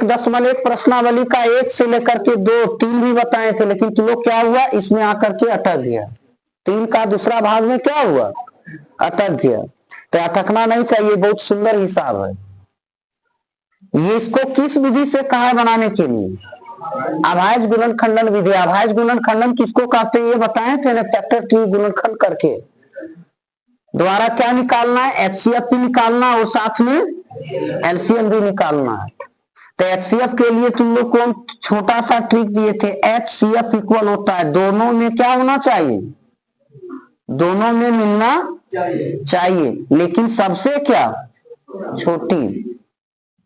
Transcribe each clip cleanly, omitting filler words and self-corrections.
1.1 प्रश्नावली का 1 से लेकर के 2, 3 भी बताए थे, लेकिन तुम लोग क्या हुआ, इसमें आकर के अटक गया। 3 का दूसरा भाग में क्या हुआ, अटक गया। तो अटकना नहीं चाहिए, बहुत सुंदर हिसाब है ये। इसको किस विधि से कहा है बनाने के लिए, अभाज्य गुणनखंडन विधि। अभाज्य गुणनखंडन किसको कहते हैं ये बताए थे ना, फैक्टर ट्री गुणनखंड करके द्वारा क्या निकालना है, एचसीएफ भी निकालना और साथ में एलसीएम भी निकालना है। तो एचसीएफ के लिए तुम लोग को छोटा सा ट्रिक दिए थे, एचसीएफ इक्वल होता है दोनों में क्या होना चाहिए, दोनों में मिलना चाहिए, लेकिन सबसे क्या छोटी।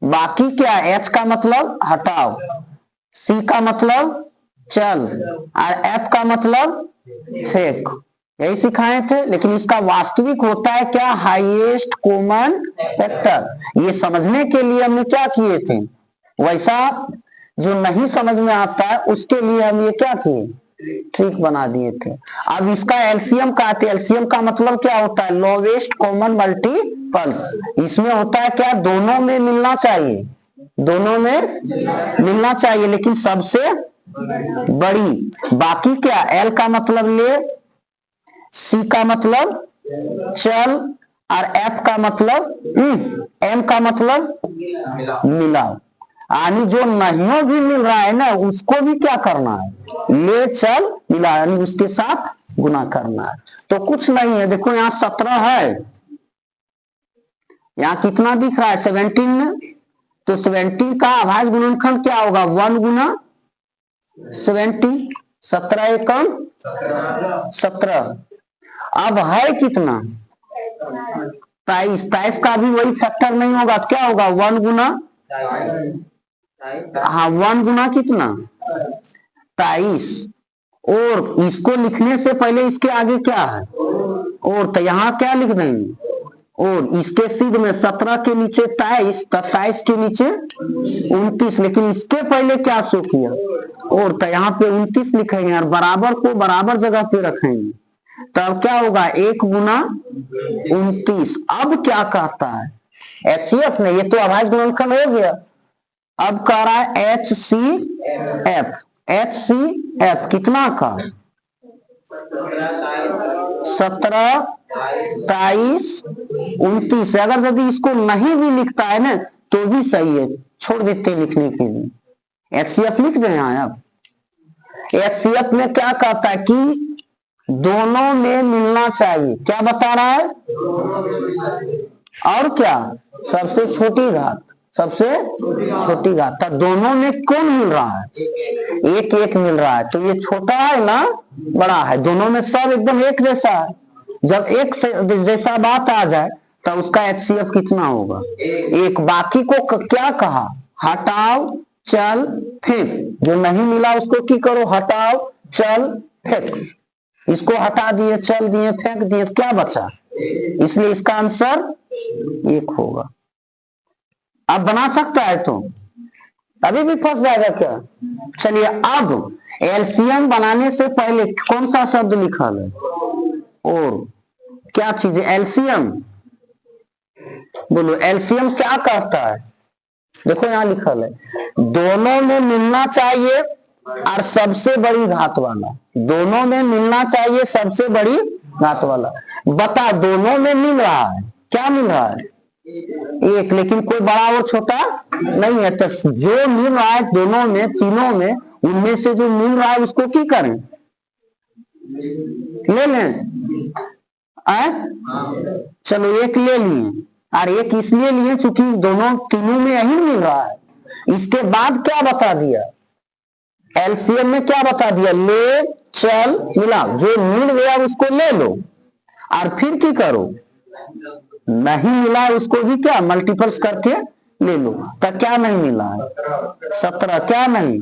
बाकी क्या, एच का मतलब हटाओ, सी का मतलब चल और एफ का मतलब फेंक, यही सिखाए थे। लेकिन इसका वास्तविक होता है क्या, हाईएस्ट कॉमन फैक्टर। ये समझने के लिए हमने क्या किए थे, वैसा जो नहीं समझ में आता है उसके लिए हम ये क्या किए, ट्रिक बना दिए थे। अब इसका एलसीएम का, एलसीएम का मतलब क्या होता है, लोवेस्ट कॉमन मल्टीपल्स। इसमें होता है क्या, दोनों में मिलना चाहिए, दोनों में मिलना चाहिए लेकिन सबसे बड़ी। बाकी क्या, एल का मतलब ले, सी का मतलब चल और एफ का मतलब एम का मतलब मिलाओ। यानी जो नहीं भी मिल रहा है ना उसको भी क्या करना है, ले चल मिला, यानी उसके साथ गुना करना है। तो कुछ नहीं है, देखो यहाँ 17 है, यहाँ कितना दिख रहा है 17 में, तो 17 का अभाज्य गुणनखंड क्या होगा, 1 गुना 70, 17 एकम 17। अब है कितना 23, 23 का भी वही फैक्टर नहीं होगा, तो क्या होगा 1 गुना, हाँ 1 गुना कितना 23। और इसको लिखने से पहले इसके आगे क्या है, और तो यहाँ क्या लिख देंगे, और इसके सिद्ध में 17 के नीचे 23, 27 के नीचे 29, लेकिन इसके पहले क्या शो किया, और तो यहाँ पे 29 लिखेंगे और बराबर को बराबर जगह पे रखेंगे, तब क्या होगा 1 गुना 29। अब क्या कहता है एचसीएफ ने, ये तो अभाज्य गुणनखंड हो गया, अब कह रहा है H C F. H C F कितना का 17, 23, 29। अगर यदि इसको नहीं भी लिखता है ना तो भी सही है, छोड़ देते लिखने के लिए, एचसीएफ लिख दें। अब एचसीएफ में क्या कहता है कि दोनों में मिलना चाहिए, क्या बता रहा है, और क्या सबसे छोटी घात, सबसे छोटी घात। तो दोनों में कौन मिल रहा है, एक एक मिल रहा है, तो ये छोटा है ना बड़ा है, दोनों में सब एकदम एक जैसा है। जब एक जैसा बात आ जाए तो उसका एचसीएफ कितना होगा, एक। बाकी को क्या कहा, हटाओ चल फेंक, जो नहीं मिला उसको की करो, हटाओ चल फेंक। इसको हटा दिए, चल दिए, फेंक दिए, तो क्या बचा, इसलिए इसका आंसर 1 होगा। अब बना सकता है तो अभी भी फंस जाएगा क्या। चलिए अब एलसीएम बनाने से पहले कौन सा शब्द लिखा है, और क्या चीज है एलसीएम, बोलो एलसीएम क्या कहता है। देखो यहां लिखा है दोनों में मिलना चाहिए और सबसे बड़ी घात वाला, दोनों में मिलना चाहिए सबसे बड़ी घात वाला। बता दोनों में मिल रहा है, क्या मिल रहा है, एक, लेकिन कोई बड़ा और छोटा नहीं है। तो जो मिल रहा है दोनों में, तीनों में, उनमें से जो मिल रहा है उसको की करें, ले लें। चलो एक ले लिए, और एक इसलिए लिए चूंकि दोनों तीनों में यही मिल रहा है। इसके बाद क्या बता दिया, एलसीएम में क्या बता दिया, ले चल मिला, जो मिल गया उसको ले लो, और फिर की करो, नहीं मिला उसको भी क्या मल्टीपल्स करके ले लो। तो क्या नहीं मिला है 17, क्या नहीं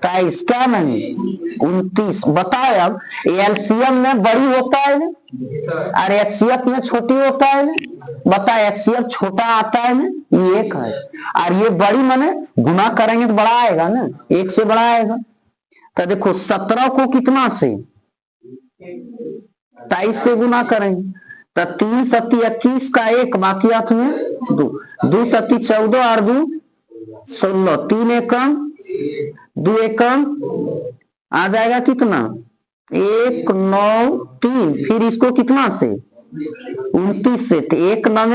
23, क्या नहीं 29। बताए अब एलसीएम में बड़ी होता है और एचसीएफ में छोटी होता है। बता एचसीएफ छोटा आता है ना, ये 1 है, और ये बड़ी माने गुना करेंगे तो बड़ा आएगा ना, 1 से बड़ा आएगा। तो देखो 17 को कितना से 23 से गुना करेंगे, तो 3 सत्ती 21 का 1, बाकी 8 में 2, 2 सत्ती 14 और 2 16, 3 एकम 2 एकम आ जाएगा कितना 1 9 3, फिर इसको कितना से 29 से, 1 9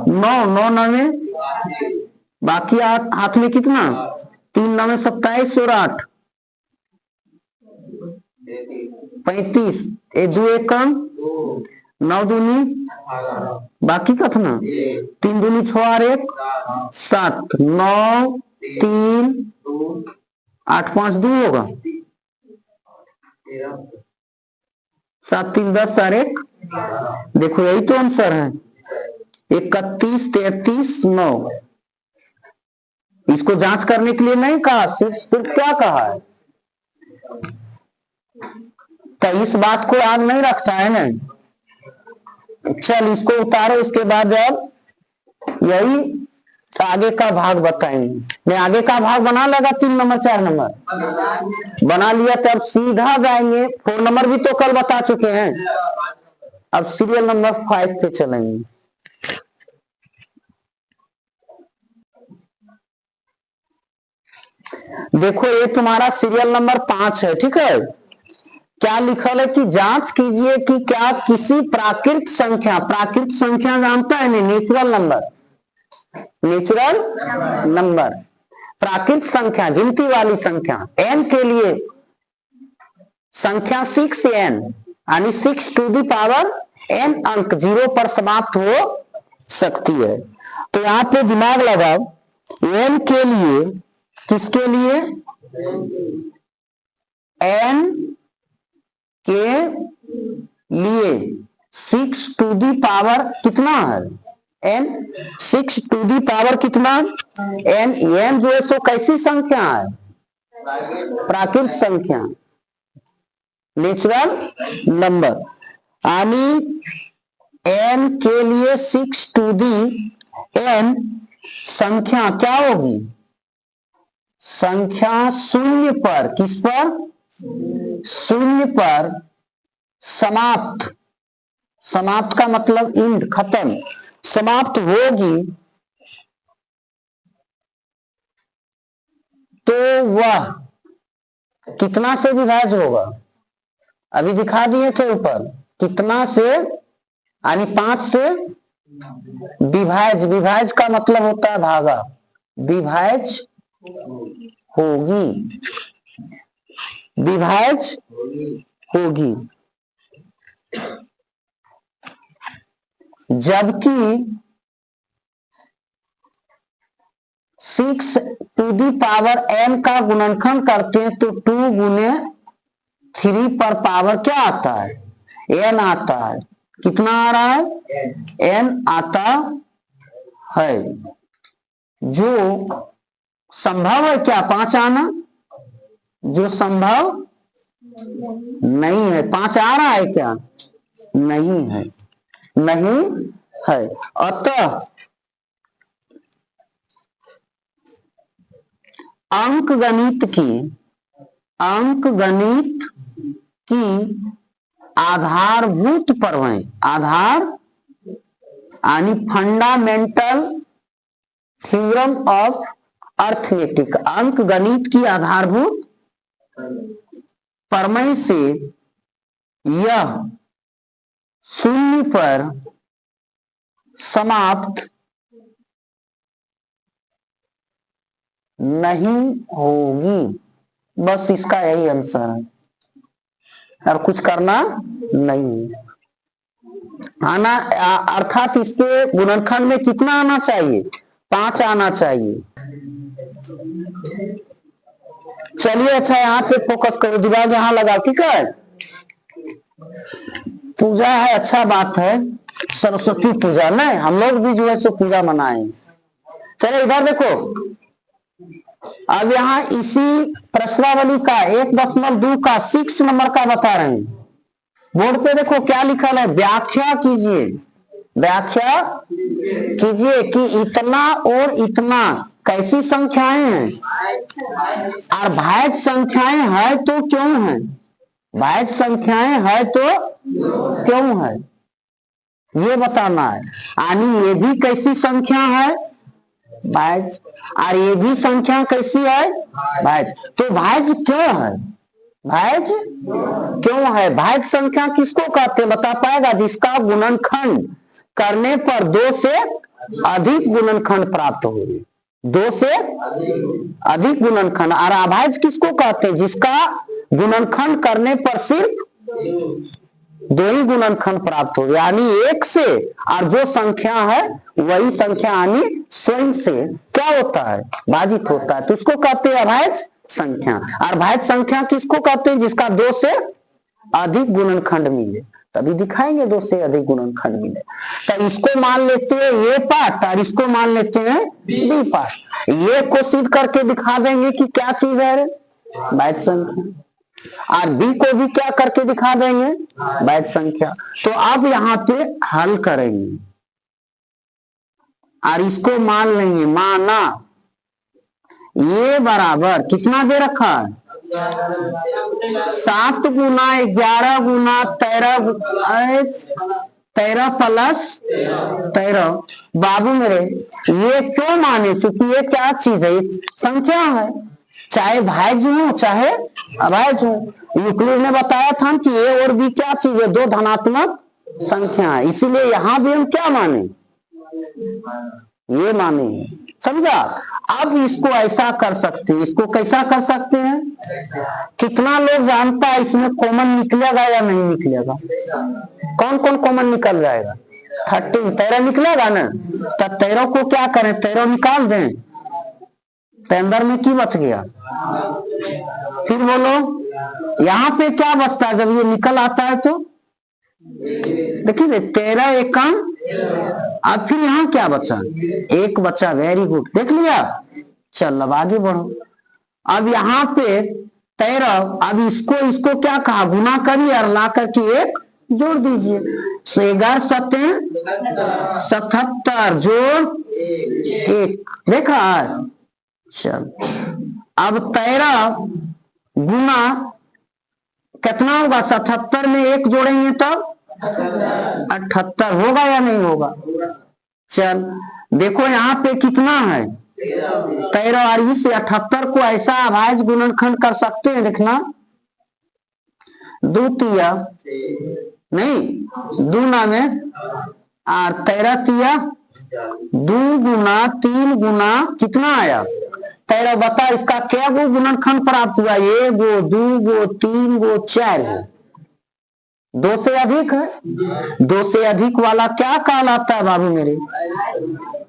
9 9 9, बाकी हाथ में कितना 3 9 27 और 8 35, 2 एकम 9 दूनी, बाकी कितना 3 दूनी 6 और 1 7, 9 3 8 5 2 होगा, 7 3 10 और 1, देखो यही तो आंसर है 31 33 9। इसको जांच करने के लिए नहीं कहा, सिर्फ क्या कहा है, तो इस बात को याद नहीं रखता है ना। चल इसको उतारो, इसके बाद अब यही आगे का भाग बताएंगे। मैं आगे का भाग बना लगा 3 नंबर 4 नंबर बना लिया, तब सीधा जाएंगे 4 नंबर भी तो कल बता चुके हैं, अब सीरियल नंबर 5 पे चलेंगे। देखो ये तुम्हारा सीरियल नंबर 5 है, ठीक है। क्या लिखल है कि जांच कीजिए कि क्या किसी प्राकृत संख्या जानता है नहीं, नेचुरल नंबर प्राकृत संख्या, गिनती वाली संख्या n के लिए संख्या 6n यानी 6 टू दी पावर n अंक 0 पर समाप्त हो सकती है। तो यहाँ पे दिमाग लगाओ, n के लिए, किसके लिए n के लिए 6 टू दी पावर कितना है n, 6 टू दी पावर कितना n, n जो है सो कैसी संख्या है, प्राकृत संख्या, नेचुरल नंबर, यानी n के लिए 6 टू दी n संख्या क्या होगी, संख्या शून्य पर, किस पर, शून्य पर समाप्त का मतलब इंड, खत्म, समाप्त होगी, तो वह कितना से विभाज्य होगा, अभी दिखा दिए थे ऊपर, कितना से यानी 5 से विभाज्य का मतलब होता है भागा, विभाज्य होगी, जबकि 6 टू दी पावर n का गुणनखंड करते हैं तो 2 गुने 3 पर पावर क्या आता है, n आता है, कितना आ रहा है n आता है, जो संभव है क्या 5 आना, जो संभव नहीं है, 5 आ रहा है क्या, नहीं है, अतः अंकगणित की आधारभूत प्रमेय, आधार यानी फंडामेंटल थ्योरम ऑफ अर्थमेटिक, अंक गणित की आधारभूत प्रमेय से यह शून्य पर समाप्त नहीं होगी, बस इसका यही आंसर है, और कुछ करना नहीं आना, अर्थात इसके गुणनखंड में कितना आना चाहिए, 5 आना चाहिए। चलिए अच्छा यहाँ पे फोकस करो, दिमाग यहाँ लगा, ठीक है। पूजा है, अच्छा बात है, सरस्वती पूजा, नहीं हम लोग भी जो है सो पूजा मनाएं। चलो इधर देखो, अब यहाँ इसी प्रश्नावली का 1.2 का 6 नंबर का बता रहे हैं, बोर्ड पे देखो क्या लिखा है, व्याख्या कीजिए कि इतना और इतना कैसी संख्याएं हैं, और भाज्य संख्याएं है तो क्यों है, भाज्य संख्याएं है तो क्यों है, ये बताना है, यानी ये भी कैसी संख्या है, भाज्य। और ये भी संख्या कैसी है? भाज्य। तो भाज्य क्यों है? भाज्य क्यों है? भाज्य संख्या किसको कहते हैं बता पाएगा? जिसका गुणनखंड करने पर 2 से अधिक गुणनखंड प्राप्त हो, 2 से अधिक गुणनखंड। और अभाज्य किसको कहते हैं? जिसका गुणनखंड करने पर सिर्फ 2 ही गुणनखंड प्राप्त हो, यानी 1 से, और जो संख्या है वही संख्या यानी स्वयं से क्या होता है? भाजित होता है। तो उसको कहते हैं अभाज्य संख्या। और भाज्य संख्या किसको कहते हैं? जिसका 2 से अधिक गुणनखंड मिले, तभी दिखाएंगे 2 से अधिक गुणनखंड मिले। तो इसको मान लेते हैं ये पार्ट और इसको मान लेते हैं बी पार्ट। ये को सिद्ध करके दिखा देंगे कि क्या चीज है? भाज्य संख्या। और बी को भी क्या करके दिखा देंगे? भाज्य संख्या। तो अब यहाँ पे हल करेंगे और इसको मान लेंगे। माना ये बराबर कितना दे रखा है? 7 गुना 11 गुना 13 प्लस 13। बाबू मेरे ये क्यों माने? चूंकि ये क्या चीज है? संख्या है, चाहे भाज्य हो चाहे अभाज्य हो। यूक्लिड ने बताया था कि ए और बी क्या चीज है? 2 धनात्मक संख्या है। इसीलिए यहां भी हम क्या माने? ये माने। समझा? अब इसको ऐसा कर सकते हैं। इसको कैसा कर सकते हैं? कितना लोग जानता है इसमें कॉमन निकलेगा या नहीं निकलेगा? कौन कौन कॉमन निकल जाएगा? 13 13 निकलेगा ना। तो 13 को क्या करें? 13 निकाल दें तो अंदर में की बच गया? फिर बोलो यहाँ पे क्या बचता है जब ये निकल आता है? तो देखिए 13 एकम। अब फिर यहाँ क्या बचा? 1 बचा। वेरी गुड, देख लिया। चल अब आगे बढ़ो। अब यहाँ पे 13, अब इसको क्या कहा? गुना करिए और ला करके 1 जोड़ दीजिए। 11 7 77 जोड़ 1, देखा? चल अब 13 गुना कितना होगा? 77 में 1 जोड़ेंगे तब 78 होगा या नहीं होगा? चल देखो यहाँ पे कितना है? 13। और इस 78 को ऐसा अभाज्य गुणनखंड कर सकते हैं। देखना 2 तिया नहीं, 2 ना में और 13 तिया 2 गुना 3 गुना कितना आया? 13। बता इसका क्या गो गुणनखंड प्राप्त हुआ? 1 गो 2 गो 3 गो 4 गो। 2 से अधिक है। 2 से अधिक वाला क्या कहलाता है बाबू मेरे?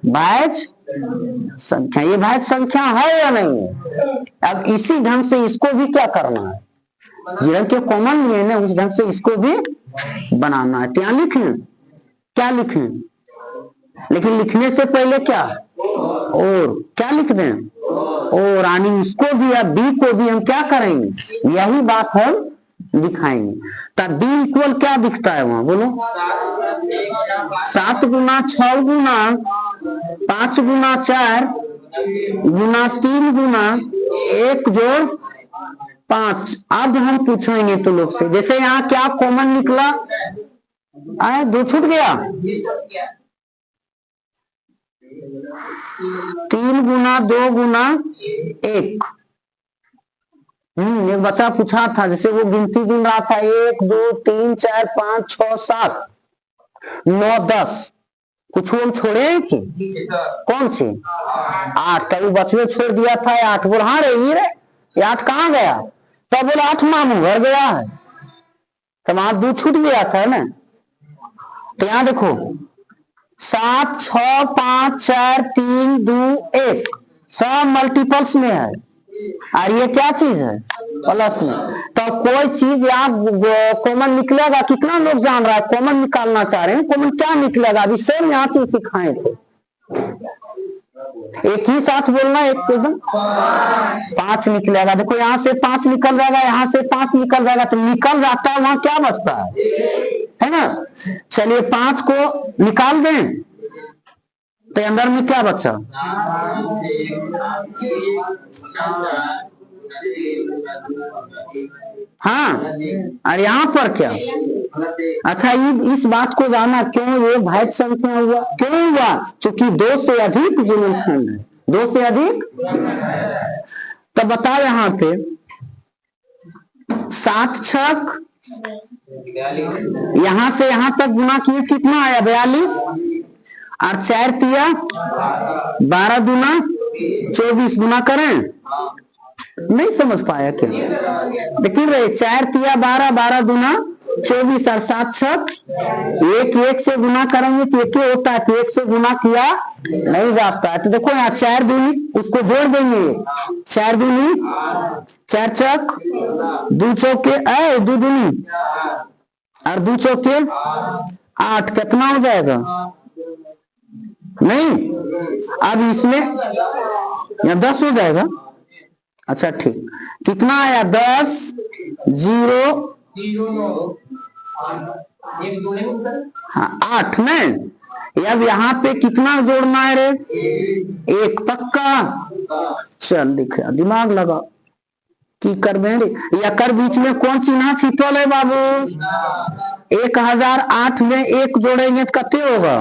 भाज्य संख्या। ये भाज्य संख्या है या नहीं है? अब इसी ढंग से इसको भी क्या करना है? जिन के कॉमन लिए ना उस ढंग से इसको भी बनाना है। क्या लिखें? क्या लिखें? लेकिन लिखने से पहले क्या और क्या लिख दें? और यानी उसको भी या बी को भी हम क्या करेंगे? यही बात हम दिखाएंगे। तब बी इक्वल क्या दिखता है वहां? बोलो 7 गुना 6 गुना 5 गुना 4 गुना 3 गुना 1 जोड़ 5। अब हम पूछेंगे तो लोग से, जैसे यहाँ क्या कॉमन निकला? आए 2 छूट गया। 3 गुना 2 गुना 1। एक बच्चा पूछा था, जैसे वो गिनती गिन रहा था 1 2 3 4 5 6 7 9 10। कुछ हम छोड़े हैं कि? कौन सी? 8। तभी बचवे छोड़ दिया था 8। बोल हाँ रे ये 8 कहाँ गया? तब बोला 8 मामू घर गया है। तब वहां 2 छूट गया था ना। तो यहाँ देखो 7 6 5 4 3 2 1 सब मल्टीपल्स में है। और ये क्या चीज है? प्लस में। तो कोई चीज यहाँ कॉमन निकलेगा। कितना लोग जान रहा है? कॉमन निकालना चाह रहे हैं। कॉमन क्या निकलेगा? अभी सेम यहाँ चीज सिखाए थे। एक ही साथ बोलना, एक एकदम 5 निकलेगा। देखो यहाँ से 5 निकल जाएगा, यहाँ से 5 निकल जाएगा। तो निकल जाता है वहां क्या बचता है ना? चलिए 5 को निकाल दें तो अंदर में क्या बचा? हाँ, और यहाँ पर क्या? अच्छा, ये इस बात को जाना क्यों ये भाज्य संख्या हुआ? क्यों हुआ? क्योंकि दो से अधिक गुणनखंड है, दो से अधिक। तो बताओ यहाँ पे 7 छक यहां से यहां तक गुना किए कितना आया? 42, और 4 तिया 12 दूना 24 गुना करें। नहीं समझ पाया क्या? देखिए रहे 4 तिया 12, 12 दूना 24 और 7 छक एक, एक से गुना करेंगे तो एक ही होता है, तो एक से गुना किया नहीं जाता है। तो देखो यहाँ 4 दूनी, उसको जोड़ देंगे, 4 दूनी 4 छक 2 चौके 2 दूनी और 2 चौके 8, कितना हो जाएगा? नहीं, अब इसमें या 10 हो जाएगा। अच्छा ठीक, कितना आया? 10 0 हाँ 8 नहीं। अब यहाँ पे कितना जोड़ना है रे? 1 पक्का। चल लिखा, दिमाग लगा की कर रे। यकर बीच में कौन चिन्ह छिपल है बाबू? 1008 में 1 जोड़ेंगे तो कितने होगा?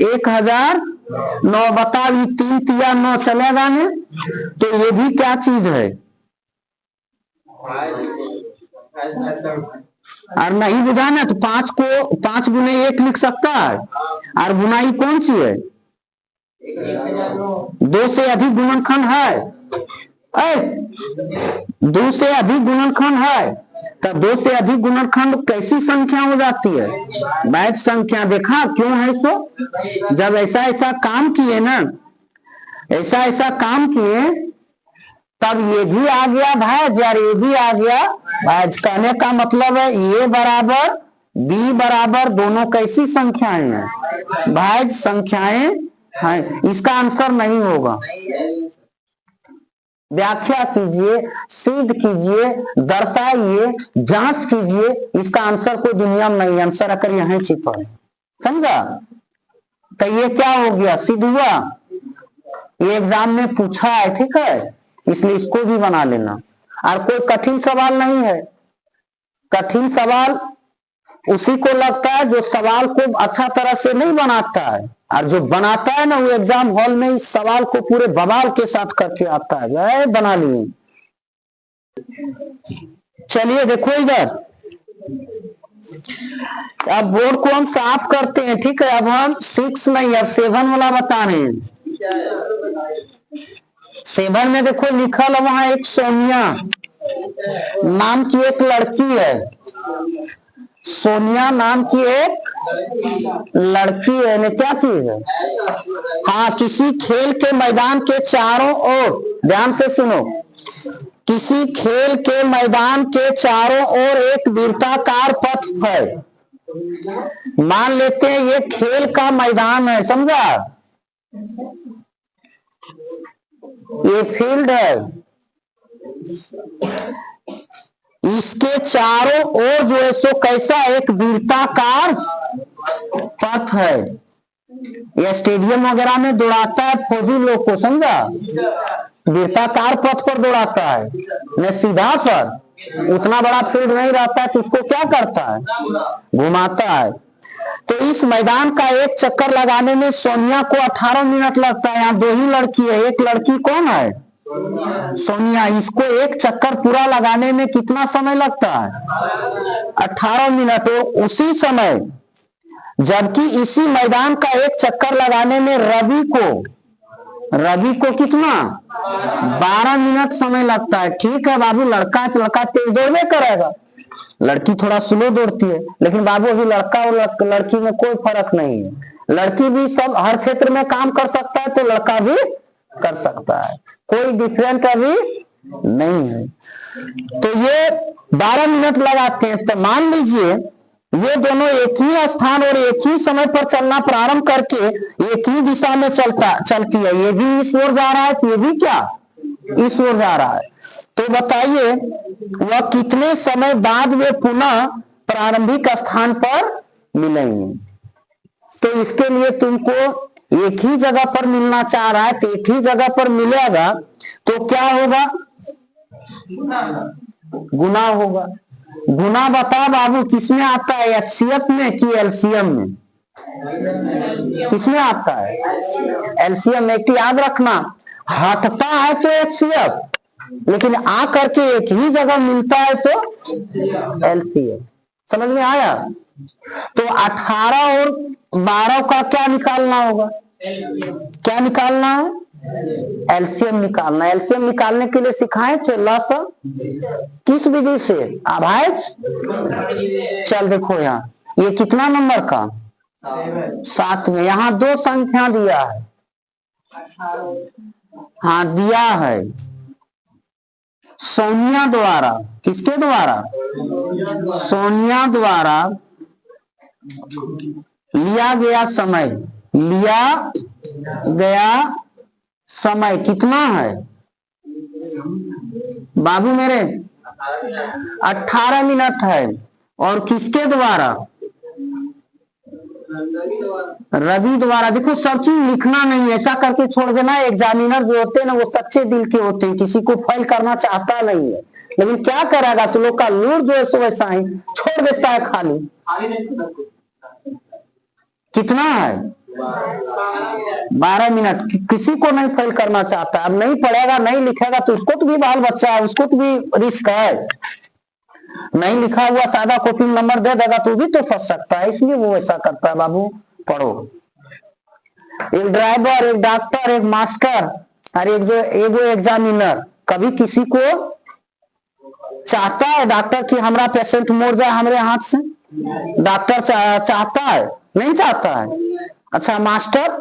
1009। बताओ, ये 3 तिया 9 चलेगा ने? तो ये भी क्या चीज है? और नहीं बुझाना तो 5 को 5 गुने 1 लिख सकता है। और गुनाई कौन सी है? 2 से अधिक गुणनखंड है। 2 से अधिक गुणनखंड है, तो 2 से अधिक गुणनखंड कैसी संख्या हो जाती है? वैध संख्या। देखा क्यों है? सो जब ऐसा ऐसा काम किए ना, ऐसा ऐसा काम किए, तब ये भी आ गया भाज और ये भी आ गया भाज। कहने का मतलब है ये बराबर बी बराबर दोनों कैसी संख्याएं हैं? भाज संख्याएं हैं। इसका आंसर नहीं होगा। व्याख्या कीजिए, सिद्ध कीजिए, दर्शाइए, जांच कीजिए, इसका आंसर कोई दुनिया में नहीं। आंसर आकर यहीं छिपा है, समझा? तो ये क्या हो गया? सिद्ध हुआ। ये एग्जाम में पूछा है, ठीक है, इसलिए इसको भी बना लेना। और कोई कठिन सवाल नहीं है। कठिन सवाल उसी को लगता है जो सवाल को अच्छा तरह से नहीं बनाता है, और जो बनाता है ना वो एग्जाम हॉल में इस सवाल को पूरे बवाल के साथ करके आता है। बना लिए। चलिए देखो इधर, अब बोर्ड को हम साफ करते हैं, ठीक है। अब हम 6 नहीं, अब 7 वाला बता रहे हैं। 7 में देखो लिखल है, वहां एक सोनिया नाम की एक लड़की है। सोनिया नाम की एक लड़की है ने, क्या चीज है? हाँ, किसी खेल के मैदान के चारों ओर, ध्यान से सुनो, किसी खेल के मैदान के चारों ओर एक वृत्ताकार पथ है। मान लेते हैं ये खेल का मैदान है, समझा? ये फील्ड है, इसके चारों ओर जो है सो कैसा एक वृत्ताकार पथ है। यह स्टेडियम वगैरह में दौड़ाता है फौजी लोग को, समझा? वृत्ताकार पथ पर दौड़ाता है, न सीधा पर। उतना बड़ा फील्ड नहीं रहता है तो उसको क्या करता है? घुमाता है। तो इस मैदान का एक चक्कर लगाने में सोनिया को 18 मिनट लगता है। यहाँ 2 ही लड़की है, एक लड़की कौन है? सोनिया। इसको एक चक्कर पूरा लगाने में कितना समय लगता है? 18 मिनट। उसी समय जबकि इसी मैदान का एक चक्कर लगाने में रवि को कितना? 12 मिनट समय लगता है। ठीक है बाबू, लड़का है तो लड़का तेज दौड़ने करेगा, लड़की थोड़ा स्लो दौड़ती है। लेकिन बाबू अभी लड़का और लड़की में कोई फर्क नहीं है। लड़की भी सब हर क्षेत्र में काम कर सकता है, तो लड़का भी कर सकता है, कोई डिफरेंट अभी नहीं है। तो ये 12 मिनट लगाते हैं। तो मान लीजिए ये दोनों एक ही स्थान और एक ही समय पर चलना प्रारंभ करके एक ही दिशा में चलती है। ये भी इस ओर जा रहा है, तो ये भी क्या इस ओर जा रहा है। तो बताइए वह कितने समय बाद वे पुनः प्रारंभिक स्थान पर मिलेंगे? तो इसके लिए तुमको एक ही जगह पर मिलना चाह रहा है, तो एक ही जगह पर मिलेगा। तो क्या होगा? गुना होगा। गुना बता बाबू किसमें आता है, एचसीएफ में कि एलसीएम में? किसमें आता है? एलसीएम में। एक याद रखना, हटता है तो एचसीएफ, लेकिन आ करके एक ही जगह मिलता है तो एलसीएम। समझ में आया? तो 18 और 12 का क्या निकालना होगा? क्या निकालना है? एलसीएम निकालना। एलसीएम निकालने के लिए सिखाए थे लस किस विधि से? अभाज्य। चल देखो यहाँ, ये कितना नंबर का? 7 में। यहाँ 2 संख्या दिया है। हाँ दिया है सोनिया द्वारा। किसके द्वारा? सोनिया द्वारा लिया गया समय। लिया गया समय कितना है बाबू मेरे? 18 मिनट है। और किसके द्वारा? रवि द्वारा। देखो सब चीज लिखना नहीं, ऐसा करके छोड़ देना। एग्जामिनर जो होते हैं ना वो सच्चे दिल के होते हैं, किसी को फेल करना चाहता नहीं है, लेकिन क्या करेगा, तो लोग का लूर जो है सो वैसा ही छोड़ देता है खाली। कितना है? 12 मिनट। किसी को नहीं फेल करना चाहता। अब नहीं पढ़ेगा, नहीं लिखेगा तो उसको तो भी बाल बच्चा है, उसको तो भी रिस्क है। नहीं लिखा हुआ सादा कॉपी में नंबर दे देगा तो भी तो फंस सकता है, इसलिए वो ऐसा करता है। बाबू पढ़ो। एक ड्राइवर, एक डॉक्टर, एक मास्टर और एक जो एग्जामिनर कभी किसी को चाहता है डॉक्टर कि हमारा पेशेंट मर जाए हमारे हाथ से? डॉक्टर चाहता है? नहीं चाहता है। अच्छा मास्टर,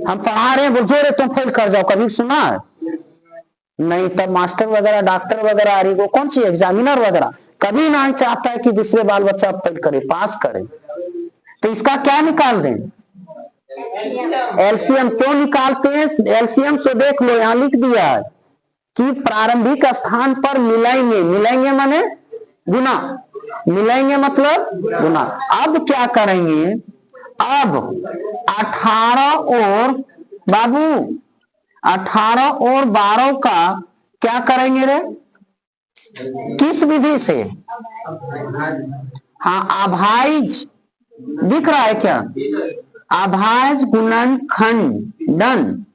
हम पढ़ा रहे हैं, बोल जोरे तुम फेल कर जाओ, कभी सुना है? नहीं। तब मास्टर वगैरह, डॉक्टर वगैरह, वो कौन सी एग्जामिनर वगैरह कभी नहीं चाहता है कि दूसरे बाल बच्चा फेल करे, पास करे। तो इसका क्या निकाल दें? एलसीएम। क्यों निकालते हैं एलसीएम? से देख लो, यहाँ लिख दिया है कि प्रारंभिक स्थान पर मिलाएंगे। मिलाएंगे माने गुना, मिलाएंगे मतलब गुना। अब क्या करेंगे? अब 18 और बाबू 18 और 12 का क्या करेंगे रे? किस विधि से? हाँ अभाज्य। दिख रहा है क्या? अभाज्य गुणनखंडन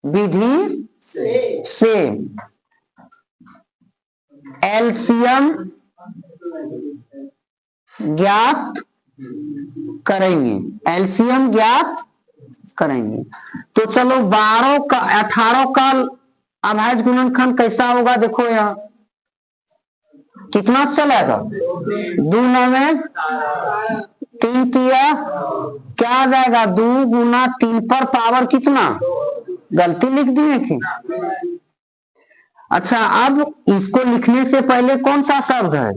विधि से एलसीएम ज्ञात करेंगे। एलसीएम ज्ञात करेंगे। तो चलो 12 का 18 का अभाज्य गुणनखंड कैसा होगा? देखो यहाँ कितना चलेगा? 2 9 3 तिया क्या आ जाएगा? 2 गुना 3 पर पावर कितना? गलती लिख दिए कि? अच्छा अब इसको लिखने से पहले कौन सा शब्द है?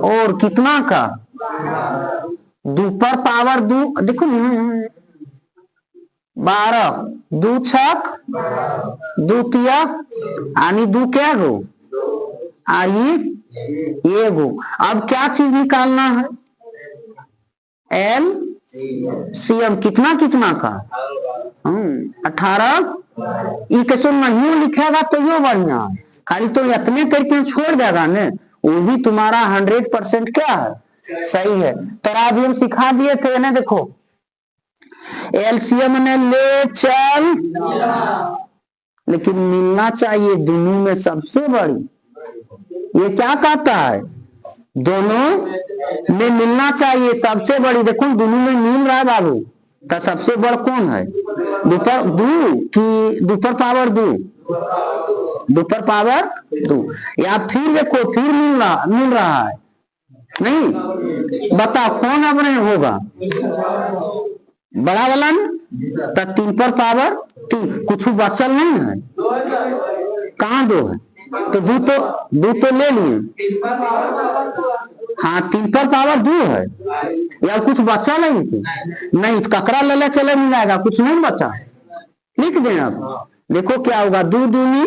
और कितना का? 2 पर पावर 2। देखो 12, 2 छक 2 तिया यानी 2 क्या गो? ये गो। अब क्या चीज निकालना है? L CM. कितना कितना का? 18। ये कैसे नहीं लिखेगा तो यो बढ़िया है, खाली तो इतने करके छोड़ देगा ने, वो भी तुम्हारा 100% क्या है? सही है। तो अभी हम सिखा दिए थे ना, देखो एलसीएम ने ले चल, लेकिन मिलना चाहिए दोनों में सबसे बड़ी। ये क्या कहता है? दोनों में मिलना चाहिए सबसे बड़ी। देखो दोनों में मिल रहा है बाबू, तो सबसे बड़ कौन है? 2 पर 2 कि 2 पर पावर 2? 2 पर पावर 2। या फिर देखो फिर मिल रहा है नहीं? बताओ कौन अपने होगा? बड़ा वाला ना? तो 3 पर पावर 3। कुछ बचल नहीं है। कहाँ 2 है? तो 2 तो ले लिए। हाँ 3 पर पावर 2 है, या कुछ बचा नहीं? नहीं तो ककरा ले चले मिलाएगा, कुछ नहीं बचा। लिख दें। अब देखो क्या होगा? 2 दूनी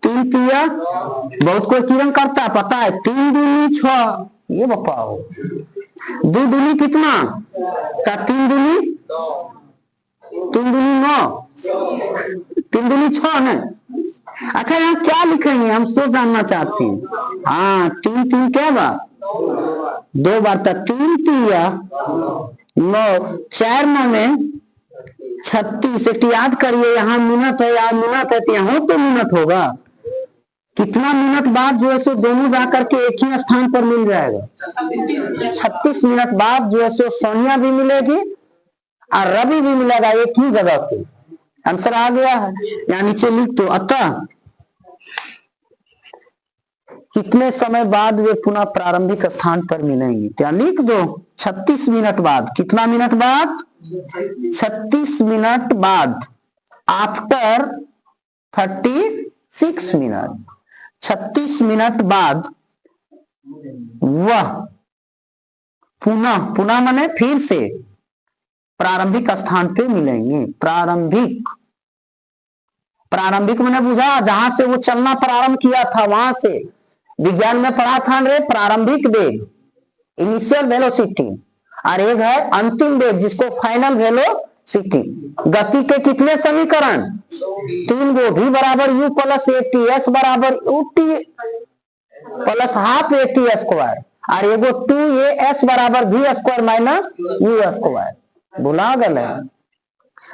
3 तिया। बहुत कोई किरण करता है, पता है? 3 दूनी 6। ये बताओ 2 दूनी कितना? 3 दूनी 9। 3 दूनी 6 है। अच्छा यहाँ क्या लिखेंगे हम तो जानना चाहते हैं। हाँ 3 3 क्या बार 2 बार, तो 3 तिया 9, 4 9 में 36। एक याद करिए, यहाँ मिनट है, यहाँ मिनट है, तो यहाँ तो मिनट होगा। कितना मिनट बाद जो है सो दोनों जाकर के एक ही स्थान पर मिल जाएगा। 36 मिनट बाद जो है सो सोनिया भी मिलेगी और रवि भी मिलेगा एक ही जगह पे। आंसर आ गया है, यहाँ नीचे लिख दो। अतः कितने समय बाद वे पुनः प्रारंभिक स्थान पर मिलेंगे, क्या लिख दो 36 मिनट बाद। कितना मिनट बाद 36 मिनट बाद, आफ्टर 36 मिनट, 36 मिनट बाद वह पुनः, पुनः माने फिर से, प्रारंभिक स्थान पे मिलेंगे। प्रारंभिक, प्रारंभिक मैंने बुझा जहां से वो चलना प्रारंभ किया था, वहां से विज्ञान में पढ़ा था रे, प्रारंभिक वेग इनिशियल वेलोसिटी, और एक है अंतिम वेग जिसको फाइनल वेलोसिटी। गति के कितने समीकरण 3 गो, v बराबर u plus A T, S बराबर U T plus half A T square, और एगो 2a s बराबर v square minus u square. भुला गए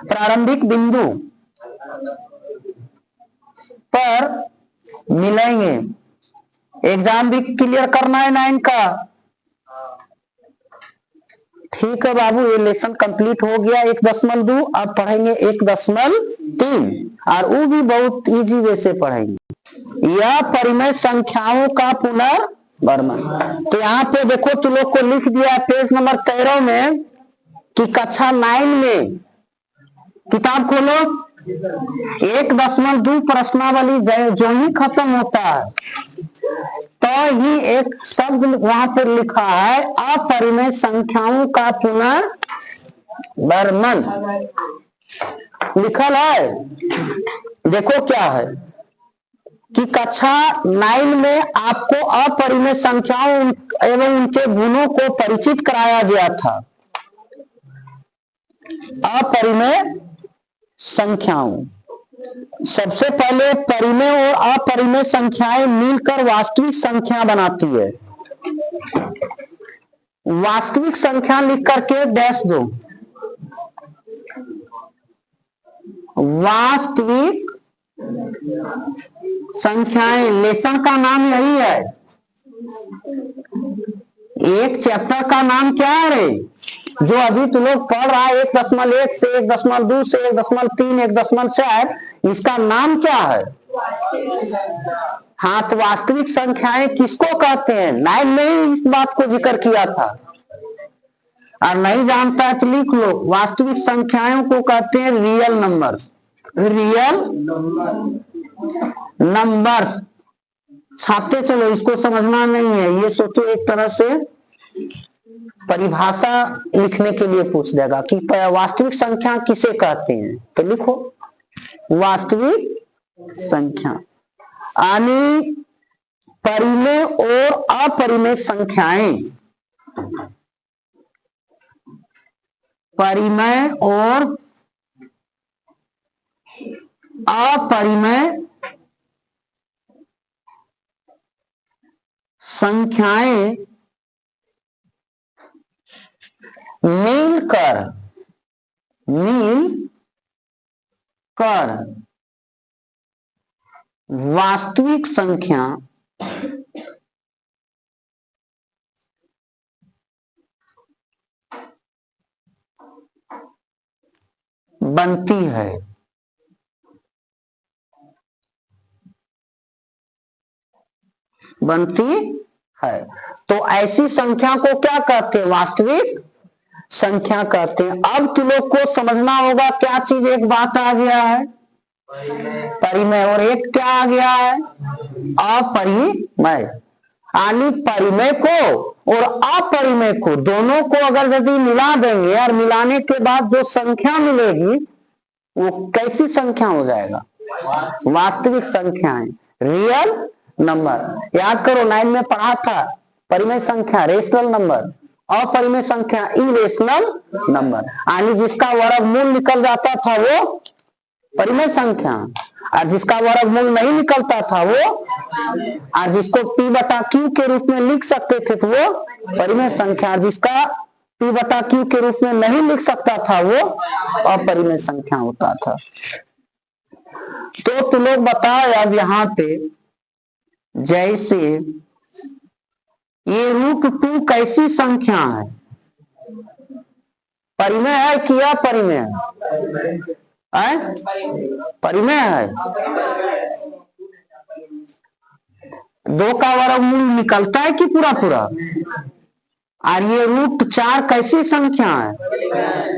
प्रारंभिक बिंदु पर मिलेंगे। एग्जाम भी क्लियर करना है 9 का। ठीक है बाबू, ये लेसन कंप्लीट हो गया 1.2। अब पढ़ेंगे 1.3, और वो भी बहुत इजी वे से पढ़ेंगे। यह परिमेय संख्याओं का पुनर्वर्मन। तो यहाँ पे देखो तुम लोग को लिख दिया पेज नंबर 13 में कि कक्षा 9 में किताब खोलो, 1.2 प्रश्नावली जो ही खत्म होता है तो ही एक शब्द वहां पर लिखा है अपरिमेय संख्याओं का पुनर्वर्मन लिखल है। देखो क्या है कि कक्षा 9 में आपको अपरिमेय संख्याओं एवं उनके गुणों को परिचित कराया गया था। अपरिमेय संख्याओं, सबसे पहले परिमेय और अपरिमेय संख्याएं मिलकर वास्तविक संख्या बनाती है। वास्तविक संख्या लिख करके डैश दो। वास्तविक संख्याएं, लेसन का नाम यही है। एक चैप्टर का नाम क्या है रे, जो अभी तुम लोग पढ़ रहा है 1.1 से 1.2 से 1.3 1.4, इसका नाम क्या है? हाँ, तो वास्तविक संख्याएं किसको कहते हैं? 9 में ही इस बात को जिक्र किया था, और नहीं जानता है तो लिख लो। वास्तविक संख्याओं को कहते हैं रियल नंबर्स। रियल नंबर्स छापते चलो, इसको समझना नहीं है, ये सोचो एक तरह से परिभाषा लिखने के लिए पूछ देगा कि वास्तविक संख्या किसे कहते हैं, तो लिखो वास्तविक संख्या यानी परिमेय और अपरिमेय संख्याएं। परिमेय और अपरिमेय संख्याएं मिलकर वास्तविक संख्या बनती है। तो ऐसी संख्या को क्या कहते हैं? वास्तविक संख्या कहते हैं। अब तुम लोग को समझना होगा क्या चीज, एक बात आ गया है परिमेय, और एक क्या आ गया है अपरिमेय। यानी परिमेय को और अपरिमेय को दोनों को अगर यदि मिला देंगे और मिलाने के बाद जो संख्या मिलेगी वो कैसी संख्या हो जाएगा? वास्तविक संख्याएं, रियल नंबर। याद करो 9 में पढ़ा था परिमेय संख्या रेशनल नंबर, अपरिमेय संख्या इरेशनल नंबर, यानी जिसका वर्गमूल निकल जाता था वो परिमेय संख्या। और जिसका वर्गमूल नहीं निकलता था वो, और जिसको P बटा Q के रूप में लिख सकते थे तो वो परिमेय संख्या, जिसका P बटा Q के रूप में नहीं लिख सकता था वो अपरिमेय संख्या होता था। तो तुम लोग बताओ अब यहाँ पे, जैसे ये √2 कैसी संख्या है? परिमेय है कि अपरिमेय है? परिमेय है। 2 का वर्गमूल निकलता है कि पूरा पूरा? और ये √4 कैसी संख्या है?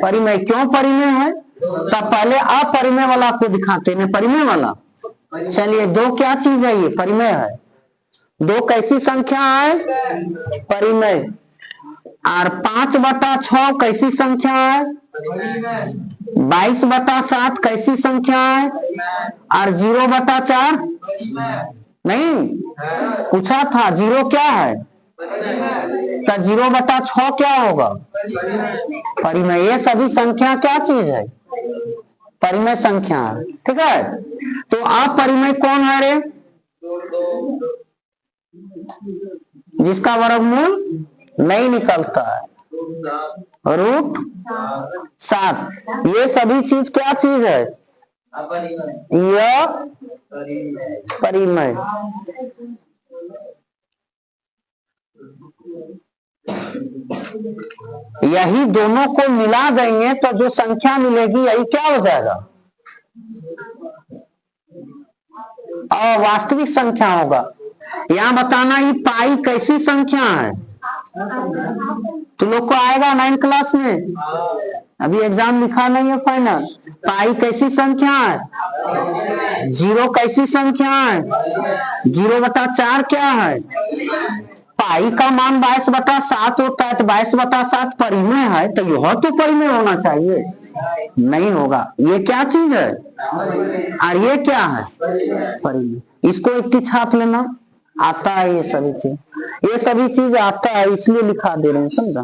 परिमेय। क्यों परिमेय है? तब पहले अपरिमेय वाला आपको दिखाते हैं, परिमेय वाला। चलिए 2 क्या चीज है? ये परिमेय है। 2 कैसी संख्या है? परिमेय। और 5/6 कैसी संख्या है? 22/7 कैसी संख्या है? और 0/4 नहीं पूछा था, 0 क्या है? तो 0/6 क्या होगा? परिमेय। ये सभी संख्या क्या चीज है? परिमेय संख्या है। ठीक है। तो अपरिमेय कौन है रे? जिसका वर्गमूल नहीं निकलता है, √7। ये सभी चीज क्या चीज है? यह परिमेय। यही दोनों को मिला देंगे तो जो संख्या मिलेगी यही क्या हो जाएगा? वास्तविक संख्या होगा। यहाँ बताना ये पाई कैसी संख्या है? तो लोग को आएगा 9 क्लास में, अभी एग्जाम लिखा नहीं है फाइनल। पाई कैसी संख्या है? 0 कैसी संख्या है? 0/4 क्या है? पाई का मान 22/7 होता है, तो 22/7 परिमेय है, तो यह तो परिमेय होना चाहिए। नहीं होगा। ये क्या चीज है? और ये क्या है? परिमेय। इसको एक छाप लेना, आता है ये सभी चीज। ये सभी चीज आता है इसलिए लिखा दे रहे हैं, समझा?